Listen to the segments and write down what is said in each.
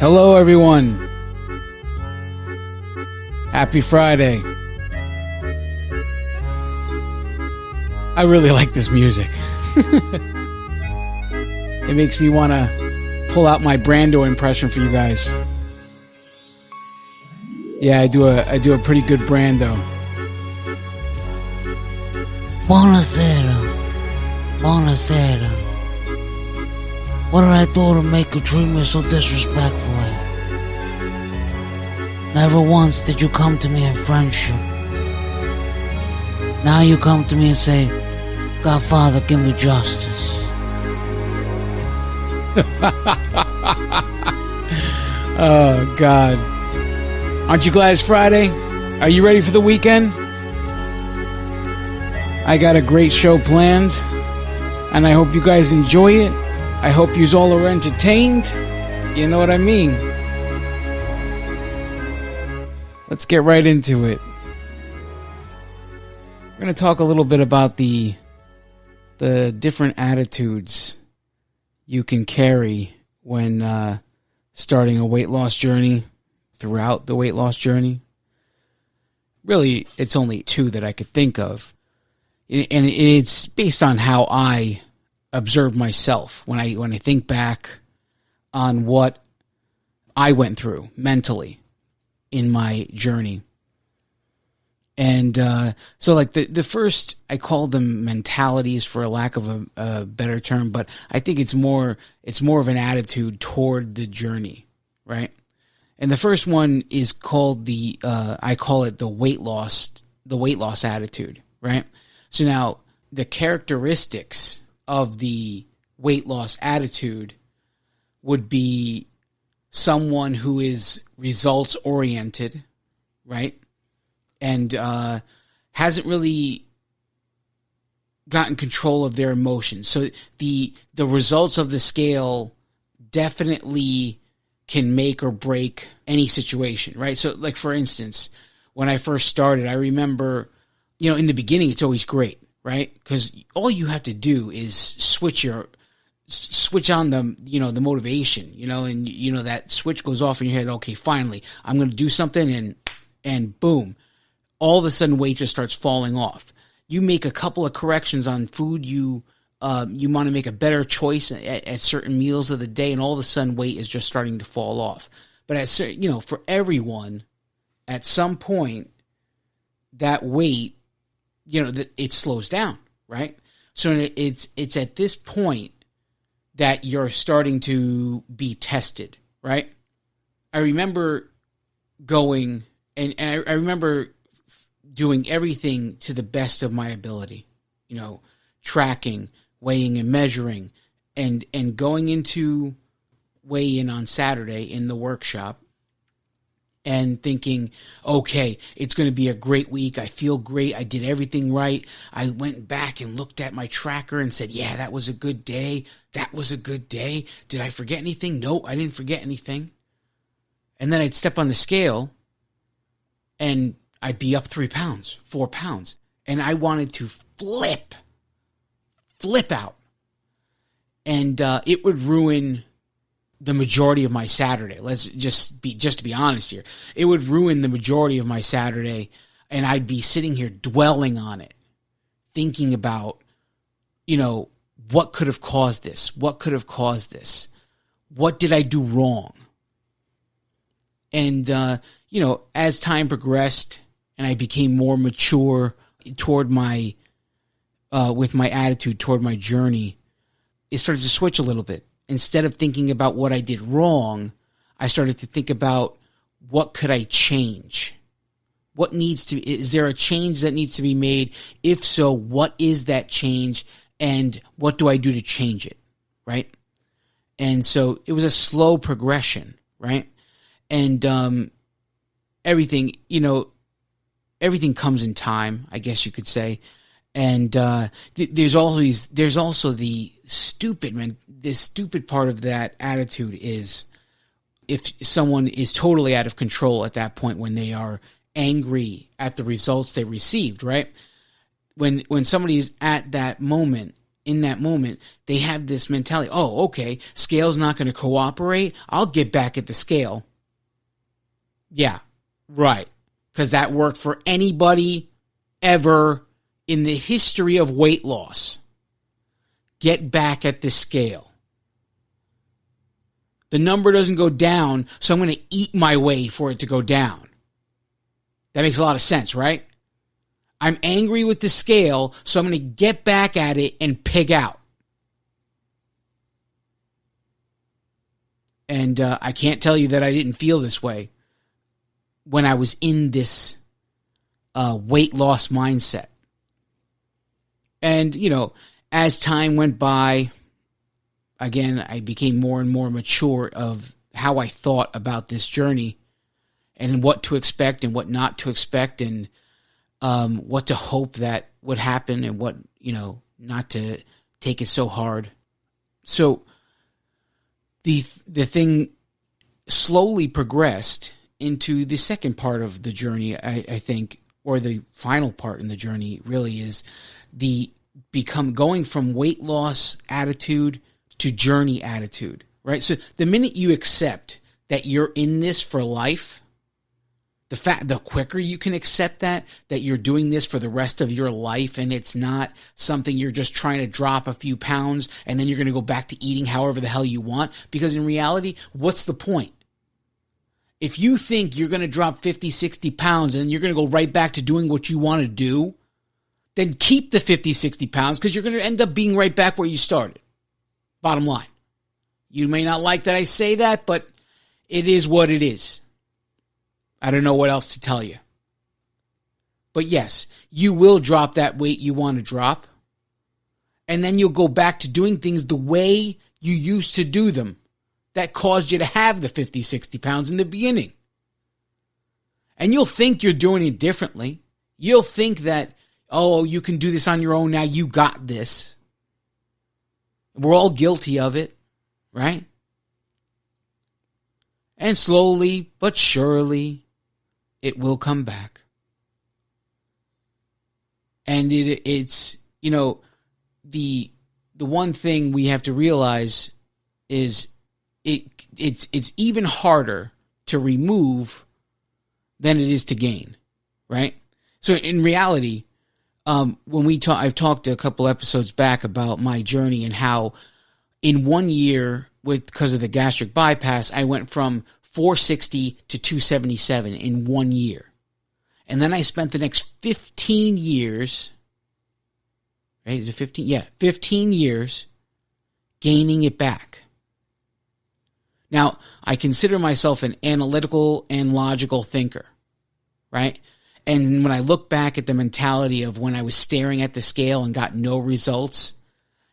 Hello, everyone. Happy Friday. I really like this music. It makes me want to pull out my Brando impression for you guys. Yeah, I do a pretty good Brando. Buonasera. Buonasera. What did I do to make you treat me so disrespectfully? Never once did you come to me in friendship. Now you come to me and say, Godfather, give me justice. Oh, God. Aren't you glad it's Friday? Are you ready for the weekend? I got a great show planned, and I hope you guys enjoy it. I hope you all are entertained. You know what I mean? Let's get right into it. We're going to talk a little bit about the different attitudes you can carry when starting a weight loss journey, throughout the weight loss journey. Really, it's only two that I could think of. And it's based on how I observe myself when I think back on what I went through mentally in my journey. And so like the first, I call them mentalities for a lack of a better term, but I think it's more of an attitude toward the journey, right? And the first one is called I call it the weight loss attitude, right? So now the characteristics of the weight loss attitude would be someone who is results oriented, right? And hasn't really gotten control of their emotions. So the results of the scale definitely can make or break any situation, right? So like for instance, when I first started, I remember, in the beginning it's always great, right? Because all you have to do is switch on the motivation, and that switch goes off in your head. Okay, finally, I'm going to do something, and boom, all of a sudden weight just starts falling off. You make a couple of corrections on food. You want to make a better choice at certain meals of the day, and all of a sudden weight is just starting to fall off. But for everyone, at some point, that weight, it slows down, right? So it's at this point that you're starting to be tested, right? I remember going, and I remember doing everything to the best of my ability, tracking, weighing and measuring, and going into weigh-in on Saturday in the workshop and thinking, okay, it's going to be a great week. I feel great. I did everything right. I went back and looked at my tracker and said, yeah, that was a good day. That was a good day. Did I forget anything? No, I didn't forget anything. And then I'd step on the scale and I'd be up 3 pounds, 4 pounds. And I wanted to flip out. And it would ruin the majority of my Saturday. Let's just to be honest here. It would ruin the majority of my Saturday, and I'd be sitting here dwelling on it, thinking about, what could have caused this? What could have caused this? What did I do wrong? And, as time progressed and I became more mature toward with my attitude toward my journey, it started to switch a little bit. Instead of thinking about what I did wrong, I started to think about what could I change? Is there a change that needs to be made? If so, what is that change and what do I do to change it? Right? And so it was a slow progression, right? And everything comes in time, I guess you could say. And there's also the stupid part of that attitude is if someone is totally out of control at that point when they are angry at the results they received, right? When somebody is at that moment in that moment, they have this mentality, oh, okay, scale's not going to cooperate. I'll get back at the scale. Yeah, right. Because that worked for anybody ever in the history of weight loss. Get back at the scale. The number doesn't go down, so I'm going to eat my way for it to go down. That makes a lot of sense, right? I'm angry with the scale, so I'm going to get back at it and pig out. And I can't tell you that I didn't feel this way when I was in this weight loss mindset. And, as time went by, again, I became more and more mature of how I thought about this journey and what to expect and what not to expect, and what to hope that would happen and what, not to take it so hard. So the thing slowly progressed into the second part of the journey, I think, or the final part in the journey really is going from weight loss attitude to journey attitude, right? So the minute you accept that you're in this for life, the quicker you can accept that you're doing this for the rest of your life, and it's not something you're just trying to drop a few pounds and then you're going to go back to eating however the hell you want. Because in reality, what's the point? If you think you're going to drop 50, 60 pounds and you're going to go right back to doing what you want to do, then keep the 50, 60 pounds, because you're going to end up being right back where you started. Bottom line. You may not like that I say that, but it is what it is. I don't know what else to tell you. But yes, you will drop that weight you want to drop. And then you'll go back to doing things the way you used to do them that caused you to have the 50, 60 pounds in the beginning. And you'll think you're doing it differently. You'll think that, oh, you can do this on your own now. You got this. We're all guilty of it, right? And slowly but surely, it will come back. And it's the one thing we have to realize is it's even harder to remove than it is to gain, right? So in reality, when I've talked a couple episodes back about my journey and how in 1 year, because of the gastric bypass, I went from 460 to 277 in 1 year. And then I spent the next 15 years, right? Is it 15? Yeah, 15 years gaining it back. Now, I consider myself an analytical and logical thinker, right? And when I look back at the mentality of when I was staring at the scale and got no results,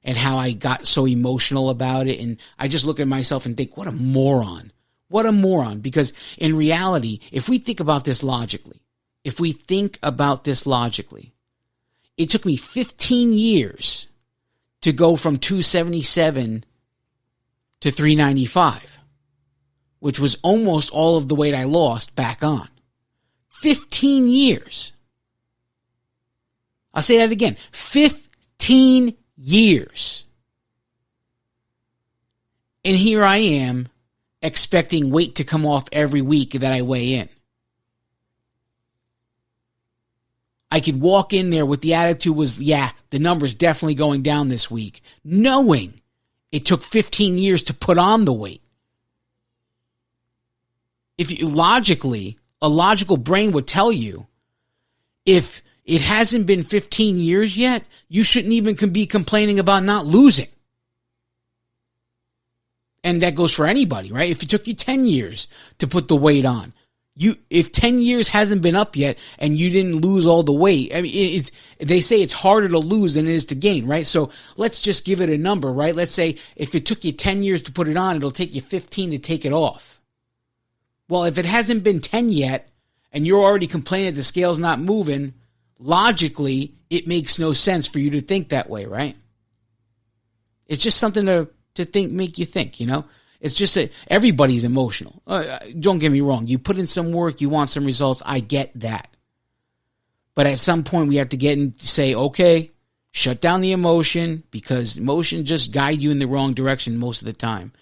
and how I got so emotional about it, and I just look at myself and think, what a moron. What a moron. Because in reality, if we think about this logically, it took me 15 years to go from 277 to 395, which was almost all of the weight I lost back on. 15 years. I'll say that again. 15 years. And here I am expecting weight to come off every week that I weigh in. I could walk in there with the attitude was, yeah, the number's definitely going down this week, knowing it took 15 years to put on the weight. If you logically, a logical brain would tell you, if it hasn't been 15 years yet, you shouldn't even be complaining about not losing. And that goes for anybody, right? If it took you 10 years to put the weight on, if 10 years hasn't been up yet and you didn't lose all the weight, I mean, they say it's harder to lose than it is to gain, right? So let's just give it a number, right? Let's say if it took you 10 years to put it on, it'll take you 15 to take it off. Well, if it hasn't been 10 yet and you're already complaining that the scale's not moving, logically, it makes no sense for you to think that way, right? It's just something to think, make you think, It's just that everybody's emotional. Don't get me wrong. You put in some work, you want some results. I get that. But at some point, we have to get and say, okay, Shut down the emotion, because emotion just guide you in the wrong direction most of the time.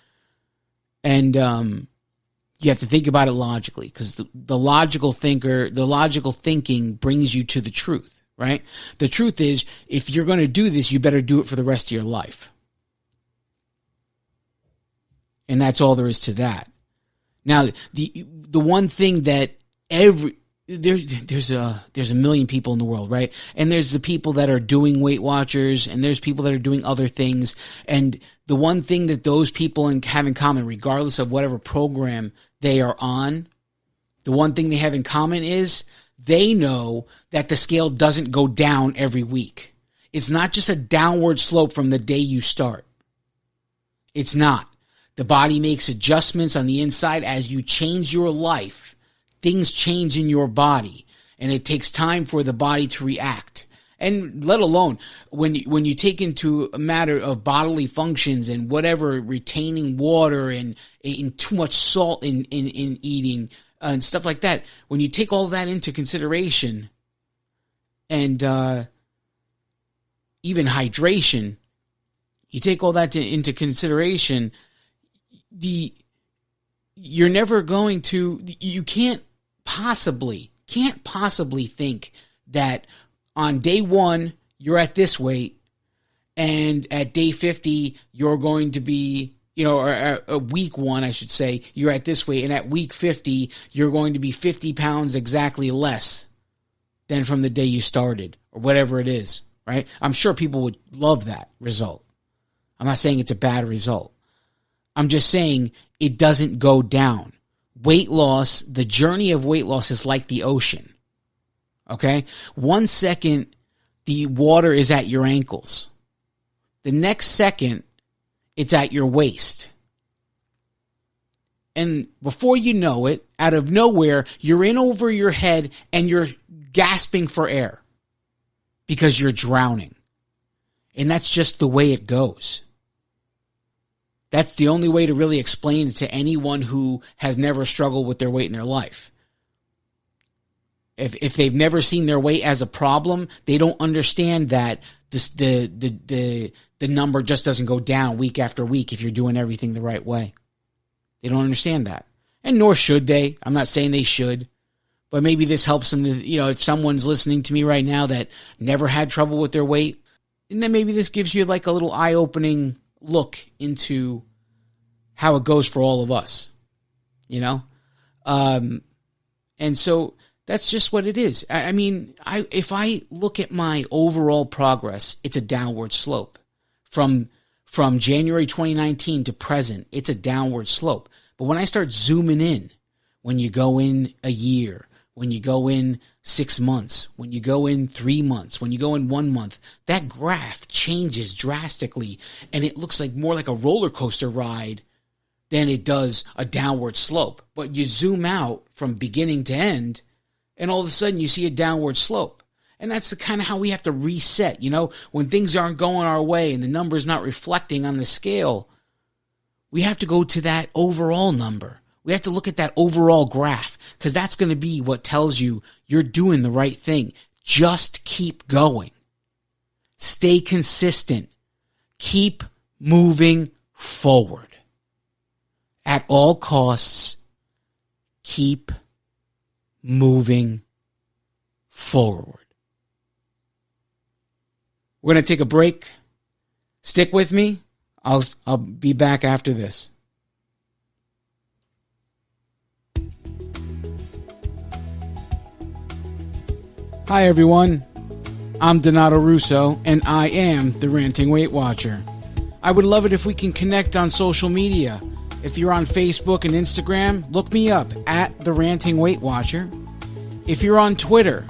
And you have to think about it logically, because the logical thinking brings you to the truth, right? The truth is, if you're going to do this, you better do it for the rest of your life. And that's all there is to that. Now, the one thing that there's a million people in the world, right? And there's the people that are doing Weight Watchers, and there's people that are doing other things. And the one thing that those people have in common, regardless of whatever program they are on, the one thing they have in common is they know that the scale doesn't go down every week. It's not just a downward slope from the day you start. It's not. The body makes adjustments on the inside as you change your life. Things change in your body, and it takes time for the body to react. And let alone when you take into a matter of bodily functions and whatever, retaining water and too much salt in eating and stuff like that, when you take all that into consideration, and even hydration, you take all that into consideration, you're never going to, you can't possibly think that on day 1 you're at this weight, and at day 50 you're going to be, or week 1 I should say, you're at this weight, and at week 50 you're going to be 50 pounds exactly less than from the day you started, or whatever it is, right? I'm sure people would love that result. I'm not saying it's a bad result. I'm just saying it doesn't go down. Weight loss, the journey of weight loss is like the ocean. Okay? 1 second, the water is at your ankles. The next second, it's at your waist. And before you know it, out of nowhere, you're in over your head and you're gasping for air because you're drowning. And that's just the way it goes. That's the only way to really explain it to anyone who has never struggled with their weight in their life. If they've never seen their weight as a problem, they don't understand that the number just doesn't go down week after week if you're doing everything the right way. They don't understand that. And nor should they. I'm not saying they should. But maybe this helps them to, if someone's listening to me right now that never had trouble with their weight, and then maybe this gives you like a little eye-opening look into how it goes for all of us, and so that's just what it is. I mean, if I look at my overall progress, it's a downward slope. From January 2019 to present, it's a downward slope. But when I start zooming in, when you go in a year, when you go in 6 months, when you go in 3 months, when you go in 1 month, that graph changes drastically, and it looks more like a roller coaster ride than it does a downward slope. But you zoom out from beginning to end, and all of a sudden you see a downward slope. And that's the kind of how we have to reset, when things aren't going our way and the number's not reflecting on the scale. We have to go to that overall number. We have to look at that overall graph, because that's going to be what tells you you're doing the right thing. Just keep going. Stay consistent. Keep moving forward. At all costs, keep moving forward. We're going to take a break. Stick with me. I'll be back after this. Hi everyone, I'm Donato Russo, and I am the Ranting Weight Watcher. I would love it if we can connect on social media. If you're on Facebook and Instagram, look me up at the Ranting Weight Watcher. If you're on Twitter,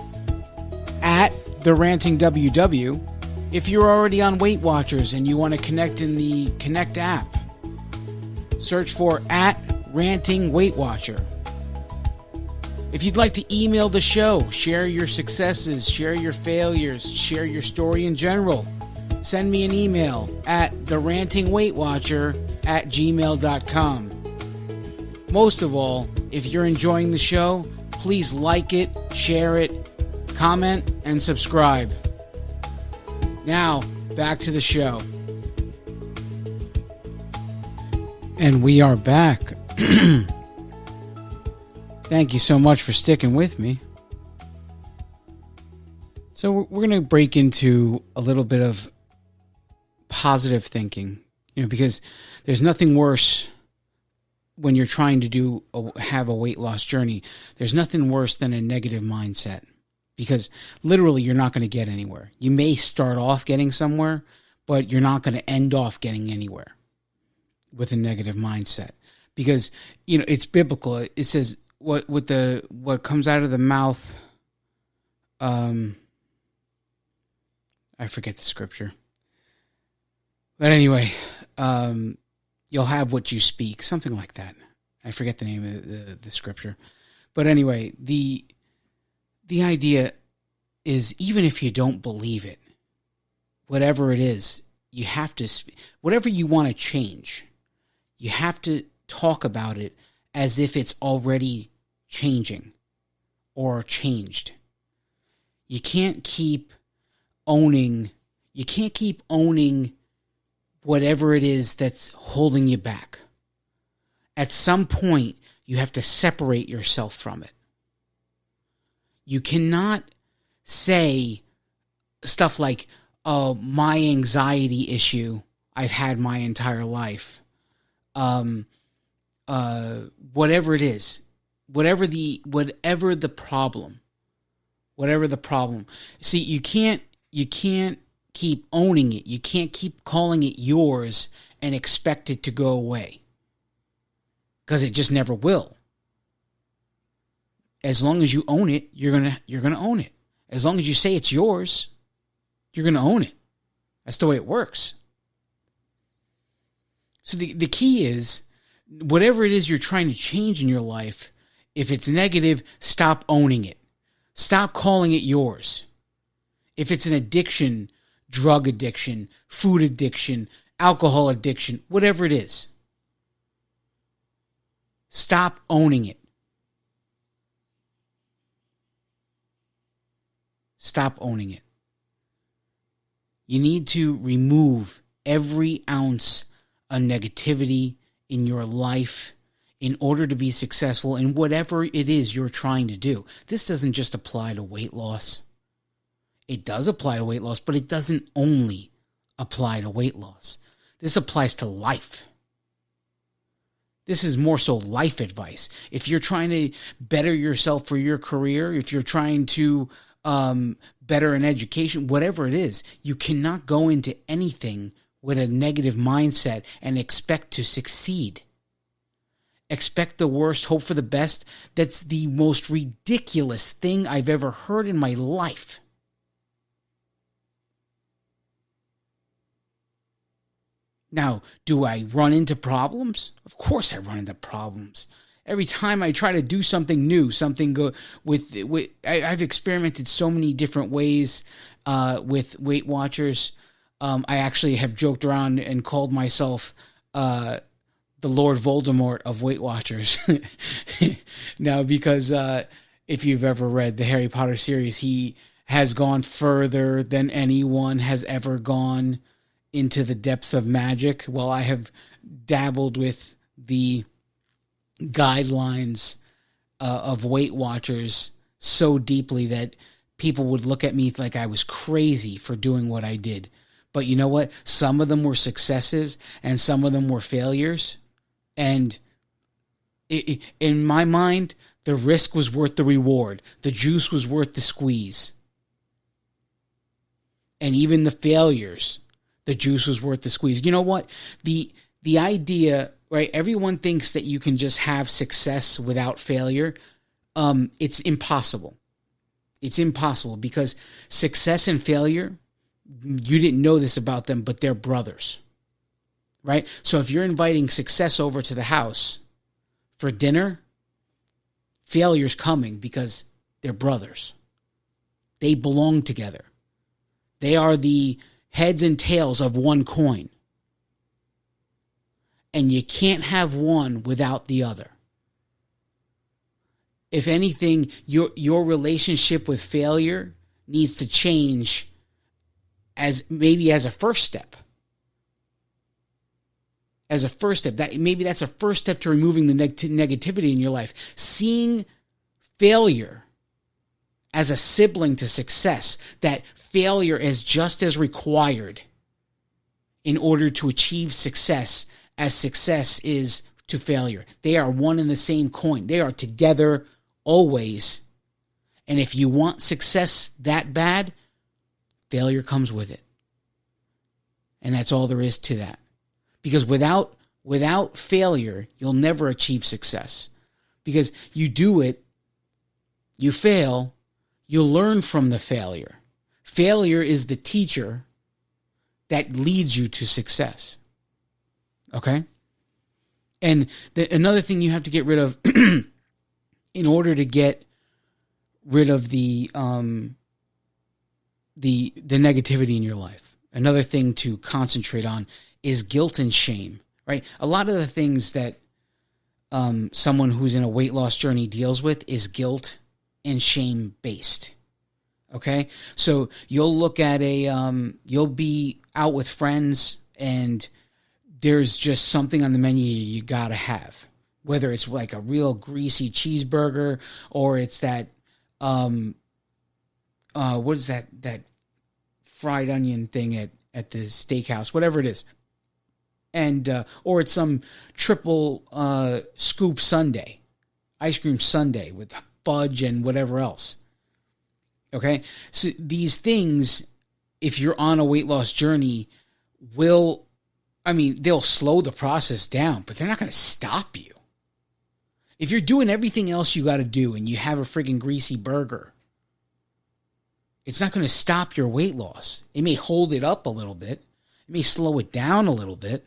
at the Ranting WW. If you're already on Weight Watchers and you want to connect in the Connect app, search for at Ranting Weight Watcher. If you'd like to email the show, share your successes, share your failures, share your story in general, send me an email at therantingweightwatcher@gmail.com. Most of all, if you're enjoying the show, please like it, share it, comment, and subscribe. Now, back to the show. And we are back. Thank you so much for sticking with me. So we're going to break into a little bit of positive thinking, because there's nothing worse when you're trying to have a weight loss journey. There's nothing worse than a negative mindset, because literally you're not going to get anywhere. You may start off getting somewhere, but you're not going to end off getting anywhere with a negative mindset, because it's biblical. It says what comes out of the mouth. I forget the scripture, but anyway, you'll have what you speak, something like that. I forget the name of the scripture, but anyway, the idea is, even if you don't believe it, whatever it is, you have to whatever you want to change. You have to talk about it as if it's already changing or changed. You can't keep owning whatever it is that's holding you back. At some point, you have to separate yourself from it. You cannot say stuff like, "Oh, my anxiety issue I've had my entire life." Whatever it is, whatever the problem. See, you can't keep owning it. You can't keep calling it yours and expect it to go away, because it just never will. As long as you own it, you're gonna own it. As long as you say it's yours, you're gonna own it. That's the way it works. So the key is, whatever it is you're trying to change in your life, if it's negative, stop owning it. Stop calling it yours. If it's an addiction, drug addiction, food addiction, alcohol addiction, whatever it is, stop owning it. Stop owning it. You need to remove every ounce of negativity in your life in order to be successful in whatever it is you're trying to do. This doesn't just apply to weight loss. It does apply to weight loss, but it doesn't only apply to weight loss. This applies to life. This is more so life advice. If you're trying to better yourself for your career, if you're trying to better an education, whatever it is, you cannot go into anything with a negative mindset and expect to succeed. Expect the worst, hope for the best. That's the most ridiculous thing I've ever heard in my life. Now, do I run into problems? Of course I run into problems. Every time I try to do something new, I've experimented so many different ways with Weight Watchers. I actually have joked around and called myself the Lord Voldemort of Weight Watchers. Now, because if you've ever read the Harry Potter series, he has gone further than anyone has ever gone into the depths of magic. Well, I have dabbled with the guidelines of Weight Watchers so deeply that people would look at me like I was crazy for doing what I did. But you know what? Some of them were successes and some of them were failures. And in my mind, the risk was worth the reward. The juice was worth the squeeze. And even the failures, the juice was worth the squeeze. You know what? The idea, right? Everyone thinks that you can just have success without failure. It's impossible. It's impossible, because success and failure, you didn't know this about them, but they're brothers, right? So if you're inviting success over to the house for dinner, failure's coming because they're brothers. They belong together. They are the heads and tails of one coin. And you can't have one without the other. If anything, your relationship with failure needs to change as a first step. As a first step, that's a first step to removing the negativity in your life. Seeing failure as a sibling to success, that failure is just as required in order to achieve success as success is to failure. They are one and the same coin. They are together always. And if you want success that bad, failure comes with it. And that's all there is to that. Because without failure, you'll never achieve success. Because you do it, you fail, you learn from the failure. Failure is the teacher that leads you to success. Okay? And another thing you have to get rid of in order to get rid of the negativity in your life. Another thing to concentrate on is guilt and shame, right? A lot of the things that someone who's in a weight loss journey deals with is guilt and shame based. Okay? So you'll look at you'll be out with friends and there's just something on the menu you gotta have. Whether it's like a real greasy cheeseburger or it's that, what is that fried onion thing at the steakhouse, whatever it is. And, or it's some triple scoop sundae, ice cream sundae with fudge and whatever else. Okay? So these things, if you're on a weight loss journey, they'll slow the process down, but they're not going to stop you. If you're doing everything else you got to do and you have a friggin' greasy burger, it's not going to stop your weight loss. It may hold it up a little bit. It may slow it down a little bit,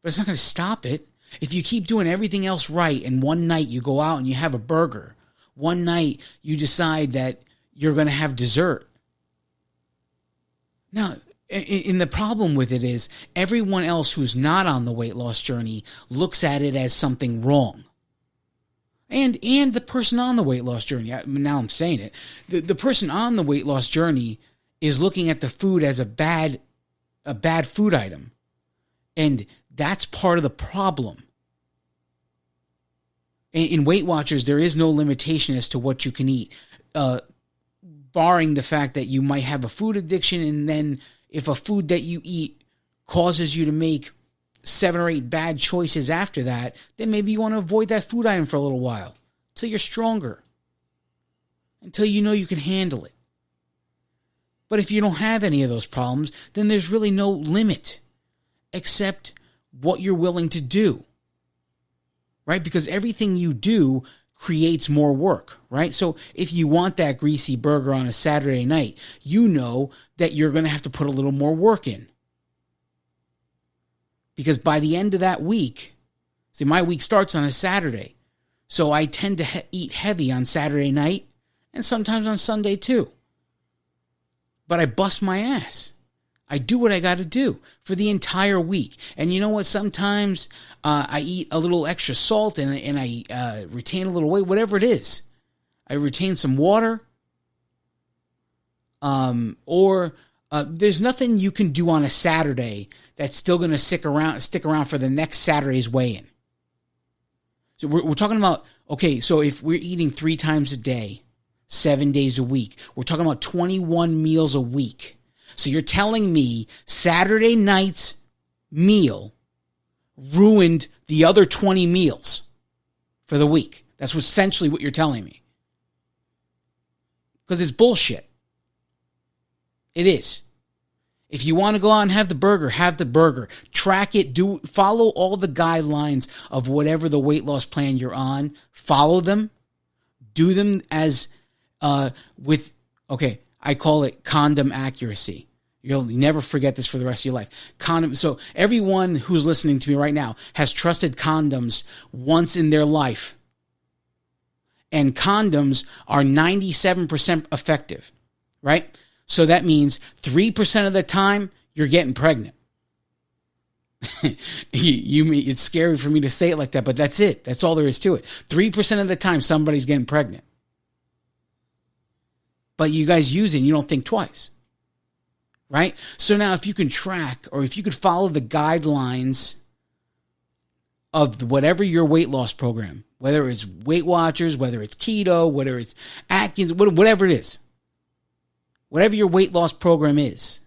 but it's not going to stop it. If you keep doing everything else right and one night you go out and you have a burger, one night you decide that you're going to have dessert. Now, and the problem with it is everyone else who's not on the weight loss journey looks at it as something wrong. And the person on the weight loss journey, now I'm saying it, the person on the weight loss journey is looking at the food as a bad food item. And that's part of the problem. In Weight Watchers, there is no limitation as to what you can eat, barring the fact that you might have a food addiction, and then if a food that you eat causes you to make 7 or 8 bad choices after that, then maybe you want to avoid that food item for a little while until you're stronger, until you know you can handle it. But if you don't have any of those problems, then there's really no limit except what you're willing to do, right? Because everything you do creates more work, right? So if you want that greasy burger on a Saturday night, you know that you're going to have to put a little more work in. Because by the end of that week, see, my week starts on a Saturday, so I tend to eat heavy on Saturday night and sometimes on Sunday too. But I bust my ass. I do what I got to do for the entire week. And you know what? Sometimes I eat a little extra salt and I retain a little weight, whatever it is. I retain some water. Or there's nothing you can do on a Saturday that's still going to stick around for the next Saturday's weigh-in. So we're talking about, okay, so if we're eating 3 times a day, 7 days a week, we're talking about 21 meals a week. So you're telling me Saturday night's meal ruined the other 20 meals for the week. That's essentially what you're telling me. Because it's bullshit. It is. If you want to go out and have the burger, have the burger. Track it. Follow all the guidelines of whatever the weight loss plan you're on. Follow them. Do them as I call it condom accuracy. You'll never forget this for the rest of your life. So everyone who's listening to me right now has trusted condoms once in their life. And condoms are 97% effective, right? So that means 3% of the time you're getting pregnant. It's scary for me to say it like that, but that's it. That's all there is to it. 3% of the time somebody's getting pregnant. But you guys use it and you don't think twice. right? So now if you can track, or if you could follow the guidelines of whatever your weight loss program, whether it's Weight Watchers, whether it's keto, whether it's Atkins, whatever it is, whatever your weight loss program is,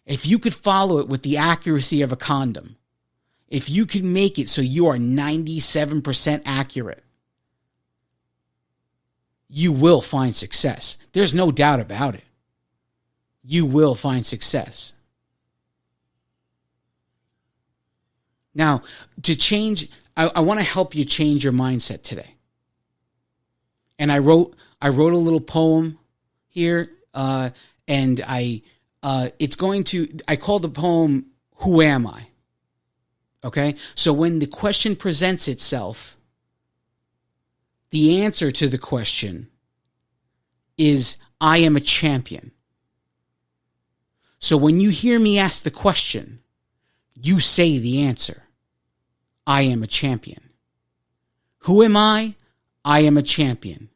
if you could follow it with the accuracy of a condom, if you can make it so you are 97% accurate, you will find success. There's no doubt about it. You will find success. Now, to change, I want to help you change your mindset today. And I wrote a little poem here, and I called the poem, Who Am I? Okay? So when the question presents itself, the answer to the question is, I am a champion. So when you hear me ask the question, you say the answer. I am a champion. Who am I? I am a champion.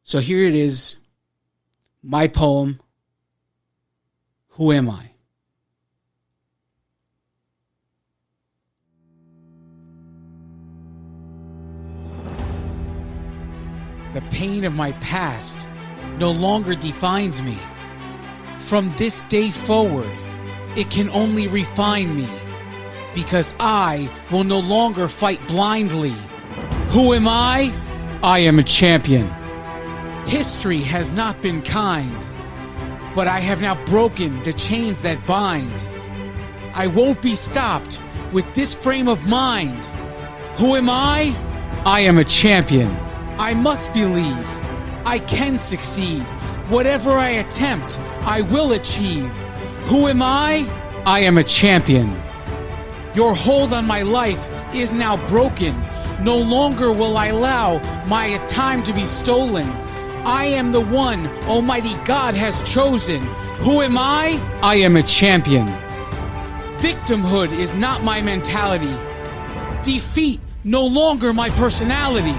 So here it is, my poem, Who Am I? The pain of my past no longer defines me. From this day forward, it can only refine me, because I will no longer fight blindly. Who am I? I am a champion. History has not been kind, but I have now broken the chains that bind. I won't be stopped with this frame of mind. Who am I? I am a champion. I must believe I can succeed. Whatever I attempt, I will achieve. Who am I? I am a champion. Your hold on my life is now broken. No longer will I allow my time to be stolen. I am the one Almighty God has chosen. Who am I? I am a champion. Victimhood is not my mentality. Defeat no longer my personality.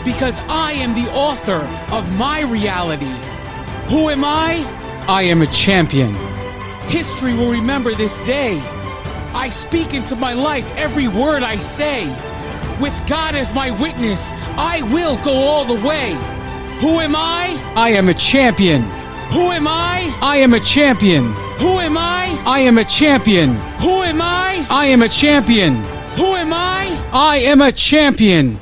Because I am the author of my reality. Who am I? I am a champion. History will remember this day. I speak into my life every word I say. With God as my witness, I will go all the way. Who am I? I am a champion. Who am I? I am a champion. Who am I? I am a champion. Who am I? I am a champion. Who am I? I am a champion.